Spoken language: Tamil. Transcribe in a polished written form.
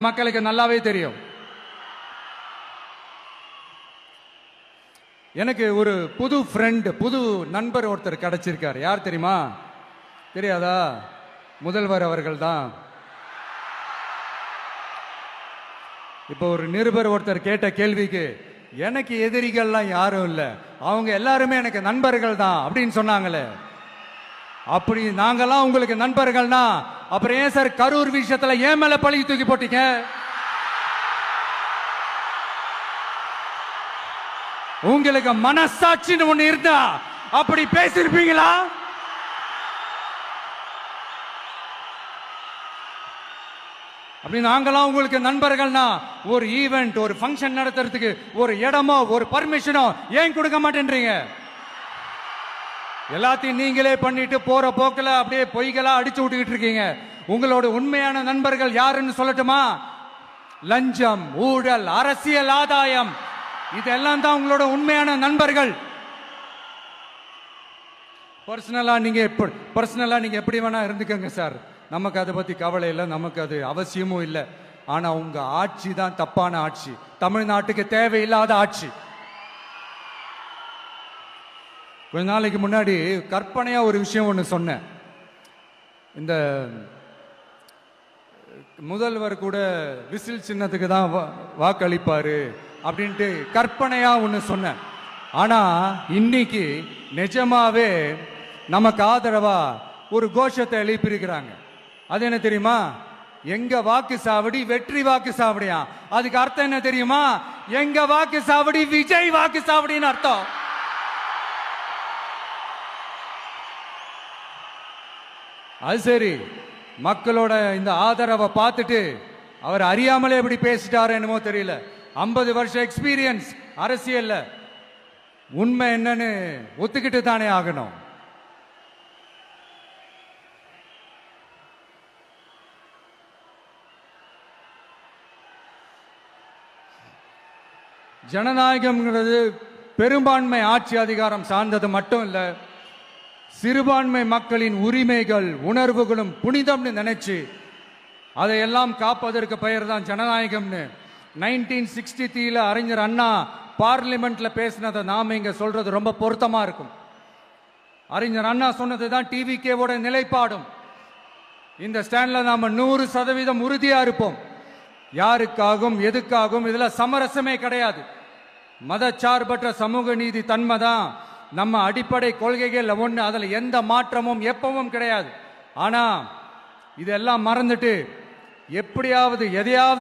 மக்களுக்கு நல்லாவே தெரியும். எனக்கு ஒரு புது ஃப்ரெண்ட், புது நண்பர் ஒருத்தர் கிடைச்சிருக்கார். யார் தெரியுமா? தெரியாதா? முதல்வர் அவர்கள் தான். இப்போ ஒரு நிருபர் ஒருத்தர் கேட்ட கேள்விக்கு, எனக்கு எதிரிகள்லாம் யாரும் இல்லை, அவங்க எல்லாருமே எனக்கு நண்பர்கள் தான் அப்படின்னு சொன்னாங்களே. அப்படி நாங்கெல்லாம் உங்களுக்கு நண்பர்கள்னா அப்புறம் ஏன் சார் கரூர் விஷயத்துல ஏன் மேல பழி தூக்கி போட்டீங்க? உங்களுக்கு மனசாட்சின்னு ஒண்ணு இருந்தா அப்படி பேசிருப்பீங்களா? அப்படி நாங்கெல்லாம் உங்களுக்கு நண்பர்கள்னா ஒரு ஈவென்ட், ஒரு ஃபங்க்ஷன் நடத்துறதுக்கு ஒரு இடமோ ஒரு பர்மிஷனோ ஏன் கொடுக்க மாட்டேன்றீங்க? எல்லாத்தையும் நீங்களே பண்ணிட்டு போற போக்கில் அப்படியே பொய்களா அடிச்சு விட்டுக்கிட்டு இருக்கீங்க. உங்களோட உண்மையான நண்பர்கள் யாருன்னு சொல்லட்டுமா? லஞ்சம், ஊழல், அரசியல் ஆதாயம், இதெல்லாம் தான் உங்களோட உண்மையான நண்பர்கள். பர்சனலா நீங்க எப்படி வேணா இருந்துக்கங்க சார், நமக்கு அதை பத்தி கவலை இல்லை, நமக்கு அது அவசியமும் இல்லை. ஆனா உங்க ஆட்சி தான் தப்பான ஆட்சி, தமிழ்நாட்டுக்கு தேவையில்லாத ஆட்சி. கொஞ்ச நாளைக்கு முன்னாடி கற்பனையா ஒரு விஷயம் ஒன்று சொன்னேன். இந்த முதல்வர் கூட விசில் சின்னத்துக்கு தான் வாக்களிப்பாரு அப்படின்ட்டு கற்பனையா ஒன்று சொன்னேன். ஆனா இன்னைக்கு நிஜமாவே நமக்கு ஆதரவா ஒரு கோஷத்தை எழுப்பியிருக்கிறாங்க. அது என்ன தெரியுமா? எங்க வாக்கு சாவடி வெற்றி வாக்கு சாவடியா. அதுக்கு அர்த்தம் என்ன தெரியுமா? எங்க வாக்கு சாவடி விஜய் வாக்கு சாவடின்னு அர்த்தம். அது சரி, மக்களோட இந்த ஆதரவை பார்த்துட்டு அவர் அறியாமலே எப்படி பேசிட்டாரு என்னமோ தெரியல. 50 வருஷம் எக்ஸ்பீரியன்ஸ் அரசியல்ல, உண்மை என்னன்னு ஒத்துக்கிட்டு தானே ஆகணும். ஜனநாயகம்ங்கிறது பெரும்பான்மை ஆட்சி அதிகாரம் சார்ந்தது மட்டும் இல்லை, சிறுபான்மை மக்களின் உரிமைகள் உணர்வுகளும் புனிதம்னு நினைச்சு அதையெல்லாம் காப்பதற்கு பெயர் தான் ஜனநாயகம்னு 1963 அறிஞர் அண்ணா பார்லிமெண்ட்ல பேசினதை நாம இங்க சொல்றது ரொம்ப பொருத்தமா இருக்கும். அறிஞர் அண்ணா சொன்னது தான் டிவிகேவோட நிலைப்பாடும். இந்த ஸ்டாண்ட்ல நாம 100% உறுதியா இருப்போம். யாருக்காகவும் எதுக்காகவும் இதுல சமரசமே கிடையாது. மதச்சார்பற்ற சமூக நீதி தன்மை தான் நம்ம அடிப்படை கொள்கைகள் ஒன்று, அதில் எந்த மாற்றமும் எப்பவும் கிடையாது. ஆனா இதெல்லாம் மறந்துட்டு எப்படியாவது எதையாவது